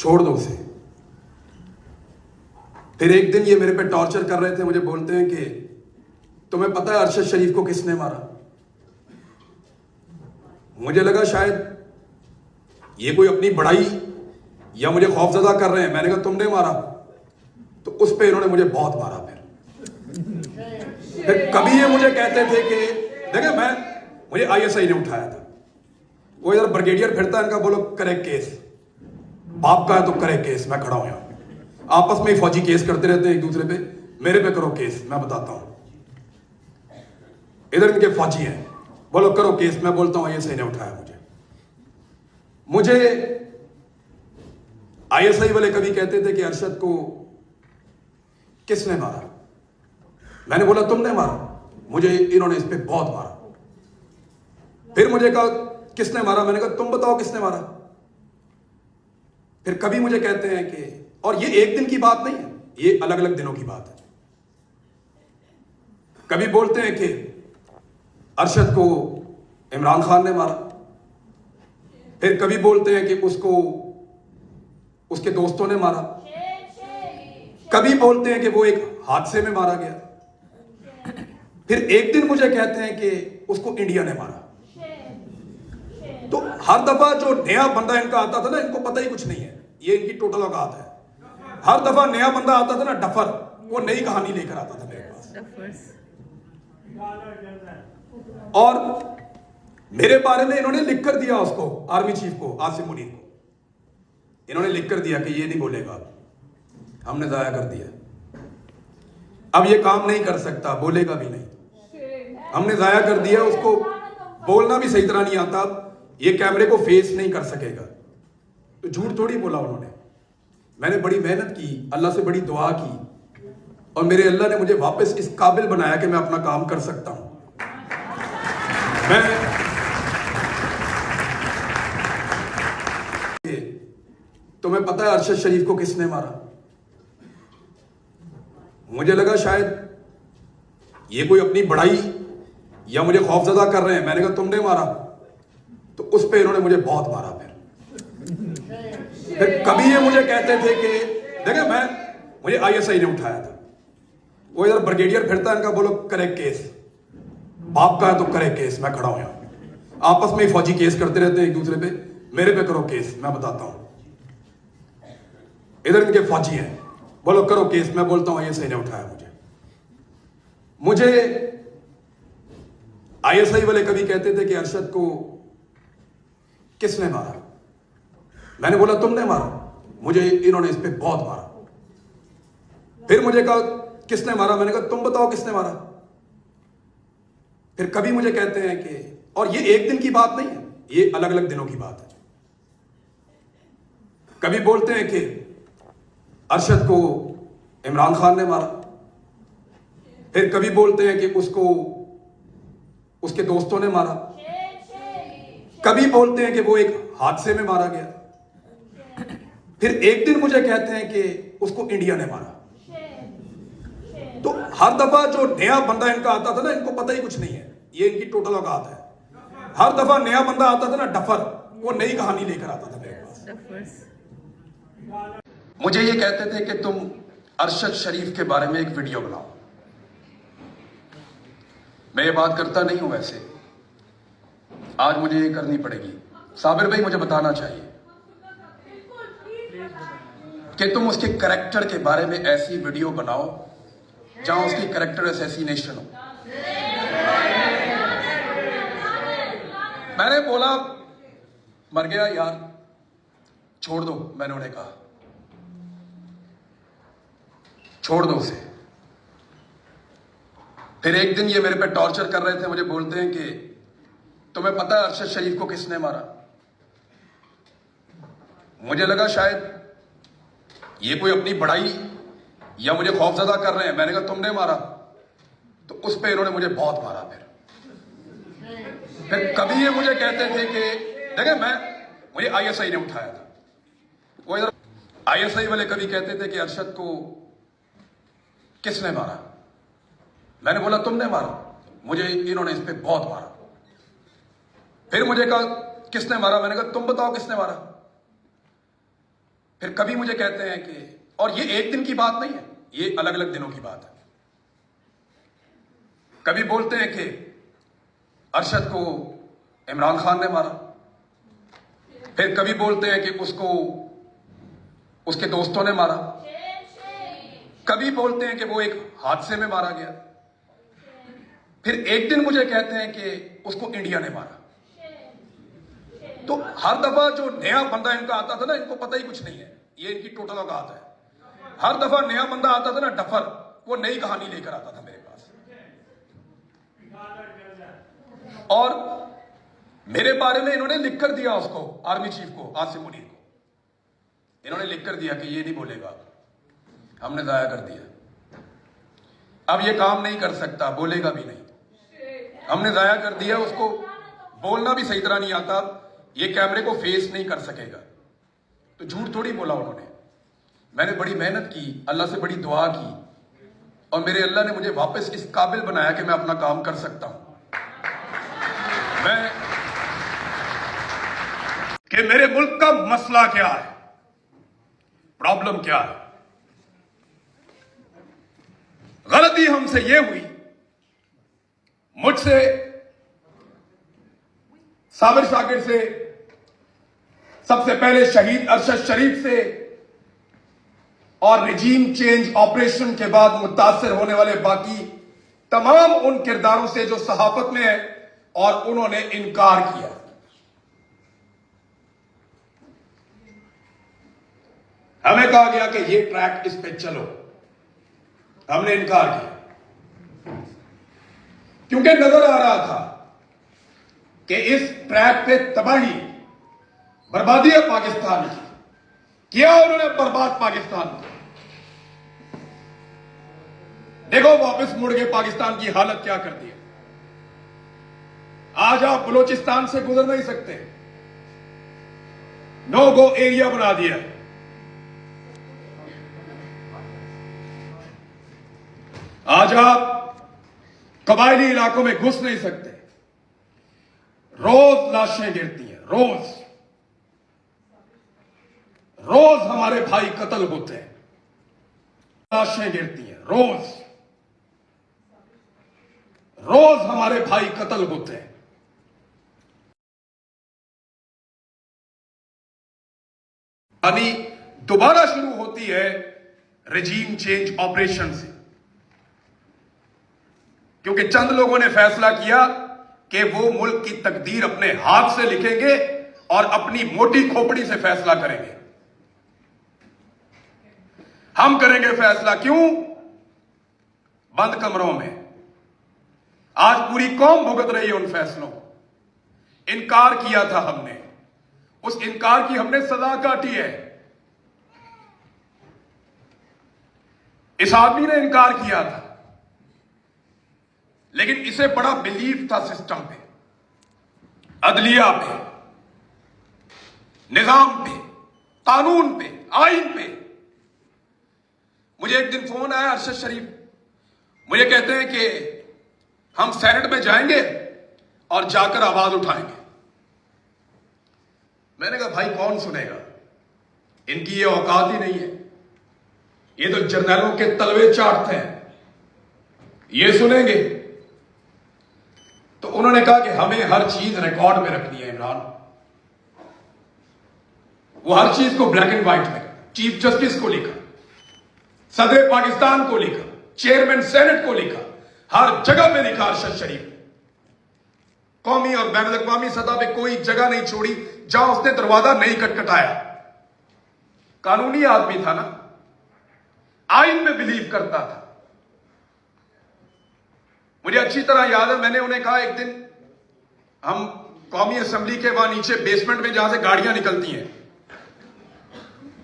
छोड़ दो उसे। फिर एक दिन ये मेरे पे टॉर्चर कर रहे थे, मुझे बोलते हैं कि तुम्हें पता है अरशद शरीफ को किसने मारा। मुझे लगा शायद ये कोई अपनी बड़ाई या मुझे खौफजदा कर रहे हैं। मैंने कहा तुमने मारा, तो उस पे इन्होंने मुझे बहुत मारा। फिर कभी ये मुझे कहते थे कि देखे मुझे आईएसआई ने उठाया था। वो इधर ब्रिगेडियर फिरता है, इनका बोलो करे केस, बाप का है तो करे केस। मैं खड़ा हूं यहां, आपस में ही फौजी केस करते रहते हैं एक दूसरे पे, मेरे पे करो केस, मैं बताता हूं। इधर इनके फौजी हैं, बोलो करो केस, मैं बोलता हूं आईएसआई ने उठाया मुझे। आईएसआई वाले कभी कहते थे कि अरशद को किसने मारा। मैंने बोला तुमने मारा, मुझे इन्होंने इस पे बहुत मारा। फिर मुझे कहा किसने मारा, मैंने कहा तुम बताओ किसने मारा। फिर कभी मुझे कहते हैं कि, और ये एक दिन की बात नहीं है, ये अलग अलग दिनों की बात है। कभी बोलते हैं कि अरशद को इमरान खान ने मारा। फिर कभी बोलते हैं कि उसको उसके दोस्तों ने मारा। कभी बोलते हैं कि वो एक हादसे में मारा गया। फिर एक दिन मुझे कहते हैं कि उसको इंडिया ने मारा। तो हर दफा जो नया बंदा इनका आता था ना, इनको पता ही कुछ नहीं है, ये इनकी टोटल औकात है। हर दफा नया बंदा आता था ना डफर, वो नई कहानी लेकर आता था मेरे पास। और मेरे बारे में इन्होंने लिख कर दिया उसको, आर्मी चीफ को, आसिम मुनीर को, इन्होंने लिख कर दिया कि ये नहीं बोलेगा। हमने जाया कर दिया, अब ये काम नहीं कर सकता, बोलेगा भी नहीं। हमने जाया कर दिया, उसको बोलना भी सही तरह नहीं आता, ये कैमरे को फेस नहीं कर सकेगा। तो झूठ थोड़ी बोला उन्होंने। मैंने बड़ी मेहनत की, अल्लाह से बड़ी दुआ की, और मेरे अल्लाह ने मुझे वापस इस काबिल बनाया कि मैं अपना काम कर सकता हूं। मैं तुम्हें पता है अरशद शरीफ को किसने मारा। मुझे लगा शायद ये कोई अपनी बड़ाई या मुझे खौफजदा कर रहे हैं। मैंने कहा तुमने मारा, तो उस पे इन्होंने मुझे बहुत मारा। फिर कभी ये मुझे कहते थे कि देखे मुझे आईएसआई ने उठाया था। वो इधर ब्रिगेडियर फिरता है, इनका बोलो करे केस, बाप का है तो करे केस। मैं खड़ा हूं यहां, आपस में ही फौजी केस करते रहते हैं एक दूसरे पे, मेरे पे करो केस, मैं बताता हूं। इधर इनके फौजी हैं, बोलो करो केस, मैं बोलता हूं आईएसआई ने उठाया मुझे। आईएसआई वाले कभी कहते थे कि अरशद को किसने मारा। मैंने बोला तुमने मारा, मुझे इन्होंने इस पे बहुत मारा। फिर मुझे कहा किसने मारा, मैंने कहा तुम बताओ किसने मारा। फिर कभी मुझे कहते हैं कि, और ये एक दिन की बात नहीं है, ये अलग अलग दिनों की बात है। कभी बोलते हैं कि अरशद को इमरान खान ने मारा। फिर कभी बोलते हैं कि उसको उसके दोस्तों ने मारा। कभी बोलते हैं कि वो एक हादसे में मारा गया। फिर एक दिन मुझे कहते हैं कि उसको इंडिया ने मारा। तो हर दफा जो नया बंदा इनका आता था ना, इनको पता ही कुछ नहीं है, ये इनकी टोटल औकात है। हर दफा नया बंदा आता था ना डफर, वो नई कहानी लेकर आता था मेरे पास। मुझे ये कहते थे कि तुम अरशद शरीफ के बारे में एक वीडियो बनाओ। मैं ये बात करता नहीं हूं वैसे, आज मुझे ये करनी पड़ेगी। साबिर भाई मुझे बताना चाहिए कि तुम उसके कैरेक्टर के बारे में ऐसी वीडियो बनाओ जहां उसकी कैरेक्टर असैसिनेशन हो। मैंने बोला मर गया यार, छोड़ दो। मैंने उन्हें कहा छोड़ दो उसे। फिर एक दिन ये मेरे पे टॉर्चर कर रहे थे, मुझे बोलते हैं कि तुम्हें पता है अरशद शरीफ को किसने मारा। मुझे लगा शायद ये कोई अपनी बड़ाई या मुझे खौफजदा कर रहे हैं। मैंने कहा तुमने मारा, तो उस पे इन्होंने मुझे बहुत मारा। फिर कभी ये मुझे कहते थे कि देखे मुझे आईएसआई ने उठाया था। वो इधर आईएसआई वाले कभी कहते थे कि अरशद को किसने मारा। मैंने बोला तुमने मारा, मुझे इन्होंने इस पे बहुत मारा। फिर मुझे कहा किसने मारा, मैंने कहा तुम बताओ किसने मारा। फिर कभी मुझे कहते हैं कि, और ये एक दिन की बात नहीं है, ये अलग अलग दिनों की बात है। कभी बोलते हैं कि अरशद को इमरान खान ने मारा, फिर कभी बोलते हैं कि उसको उसके दोस्तों ने मारा, कभी बोलते हैं कि वो एक हादसे में मारा गया, फिर एक दिन मुझे कहते हैं कि उसको इंडिया ने मारा। तो हर दफा जो नया बंदा इनका आता था ना, इनको पता ही कुछ नहीं है, ये इनकी टोटल औकात है। हर दफा नया बंदा आता था ना डफर, वो नई कहानी लेकर आता था मेरे पास। और मेरे बारे में इन्होंने लिख कर दिया उसको, आर्मी चीफ को, आसिम मुनीर को, इन्होंने लिख कर दिया कि ये नहीं बोलेगा, हमने जाया कर दिया, अब ये काम नहीं कर सकता, बोलेगा भी नहीं, हमने जाया कर दिया, उसको बोलना भी सही तरह नहीं आता, ये कैमरे को फेस नहीं कर सकेगा। तो झूठ थोड़ी बोला उन्होंने, मैंने बड़ी मेहनत की, अल्लाह से बड़ी दुआ की, और मेरे अल्लाह ने मुझे वापस इस काबिल बनाया कि मैं अपना काम कर सकता हूं। मैं कि मेरे मुल्क का मसला क्या है, प्रॉब्लम क्या है। गलती हमसे यह हुई, मुझसे, साबिर शाकिर से, सबसे पहले शहीद अरशद शरीफ से, और रिजीम चेंज ऑपरेशन के बाद मुतासर होने वाले बाकी तमाम उन किरदारों से जो सहाफत में है, और उन्होंने इनकार किया। हमें कहा गया कि ये ट्रैक, इस पे चलो, हमने इनकार किया, क्योंकि नजर आ रहा था कि इस ट्रैक पे तबाही, बर्बादी है पाकिस्तान की। किया उन्होंने बर्बाद पाकिस्तान को। देखो वापस मुड़ के पाकिस्तान की हालत क्या कर दी है। आज आप बलोचिस्तान से गुजर नहीं सकते, नो गो एरिया बना दिया। आज आप कबायली इलाकों में घुस नहीं सकते, रोज लाशें गिरती हैं, रोज रोज हमारे भाई कत्ल होते हैं, लाशें गिरती हैं, रोज रोज हमारे भाई कत्ल होते हैं। यानी दोबारा शुरू होती है रिजीम चेंज ऑपरेशन से, क्योंकि चंद लोगों ने फैसला किया कि वो मुल्क की तकदीर अपने हाथ से लिखेंगे और अपनी मोटी खोपड़ी से फैसला करेंगे। हम करेंगे फैसला, क्यों? बंद कमरों में। आज पूरी कौम भुगत रही है उन फैसलों को। इनकार किया था हमने, उस इनकार की हमने सजा काटी है। इस आदमी ने इनकार किया था, लेकिन इसे बड़ा बिलीव था सिस्टम पे, अदलिया पे, निजाम पे, कानून पे, आइन पे। मुझे एक दिन फोन आया, अरशद शरीफ मुझे कहते हैं कि हम सेनेट में जाएंगे और जाकर आवाज उठाएंगे। मैंने कहा भाई कौन सुनेगा, इनकी ये औकात ही नहीं है, ये तो जर्नलों के तलवे चाटते हैं, ये सुनेंगे? तो उन्होंने कहा कि हमें हर चीज रिकॉर्ड में रखनी है इमरान। वो हर चीज को ब्लैक एंड व्हाइट में, चीफ जस्टिस को लिखा, सदर पाकिस्तान को लिखा, चेयरमैन सेनेट को लिखा, हर जगह में लिखा अरशद शरीफ। कौमी और बैनुल अक़वामी सतह पे कोई जगह नहीं छोड़ी जहां उसने दरवाजा नहीं खटखटाया। कानूनी आदमी था ना, आइन में बिलीव करता था। मुझे अच्छी तरह याद है, मैंने उन्हें कहा एक दिन, हम कौमी असेंबली के वहां नीचे बेसमेंट में जहां से गाड़ियां निकलती हैं,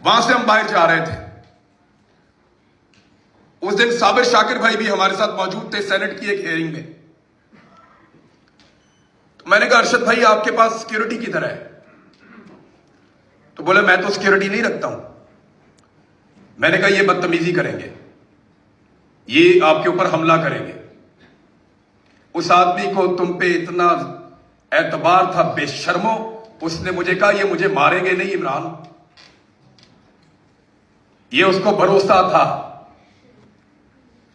वहां से हम बाहर जा रहे थे। उस दिन साबिर शाकिर भाई भी हमारे साथ मौजूद थे सेनेट की एक हियरिंग में। तो मैंने कहा अरशद भाई आपके पास सिक्योरिटी किधर है? तो बोले मैं तो सिक्योरिटी नहीं रखता हूं। मैंने कहा ये बदतमीजी करेंगे, ये आपके ऊपर हमला करेंगे। उस आदमी को तुम पे इतना एतबार था बेशर्मो, उसने मुझे कहा ये मुझे मारेंगे नहीं इमरान, ये उसको भरोसा था।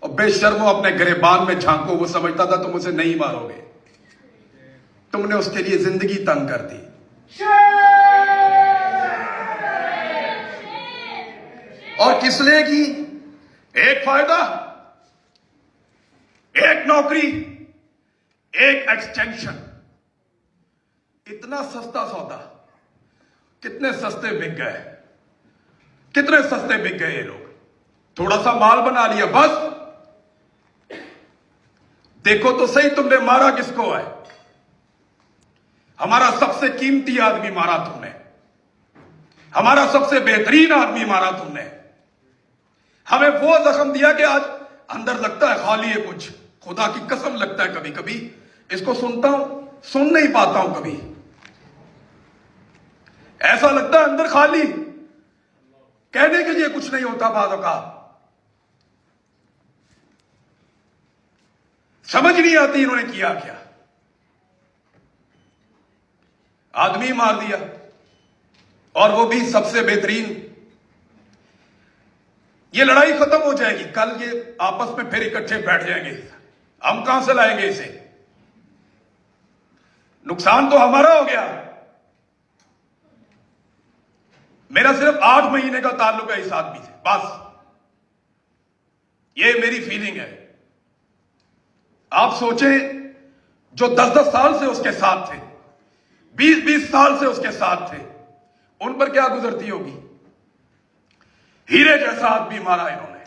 और बेशर्मो अपने गिरेबान में झांको, वो समझता था तुम उसे नहीं मारोगे, तुमने उसके लिए जिंदगी तंग कर दी। और किस लिए की? एक फायदा, एक नौकरी, एक एक्सटेंशन। इतना सस्ता सौदा, कितने सस्ते बिक गए, कितने सस्ते बिक गए ये लोग। थोड़ा सा माल बना लिया बस। देखो तो सही तुमने मारा किसको है? हमारा सबसे कीमती आदमी मारा तुमने, हमारा सबसे बेहतरीन आदमी मारा तुमने। हमें वो जख्म दिया कि आज अंदर लगता है खाली है कुछ। खुदा की कसम लगता है कभी कभी इसको सुनता हूं, सुन नहीं पाता हूं कभी। ऐसा लगता है अंदर खाली, कहने के लिए कुछ नहीं होता बातों का। समझ नहीं आती इन्होंने किया क्या। आदमी मार दिया, और वो भी सबसे बेहतरीन। ये लड़ाई खत्म हो जाएगी, कल ये आपस में फिर इकट्ठे बैठ जाएंगे। हम कहां से लाएंगे इसे? नुकसान तो हमारा हो गया। मेरा सिर्फ 8 महीने का ताल्लुक है इस आदमी से, बस। ये मेरी फीलिंग है। आप सोचें, जो 10-10 साल से उसके साथ थे, 20-20 साल से उसके साथ थे, उन पर क्या गुजरती होगी। हीरे जैसा आदमी मारा इन्होंने।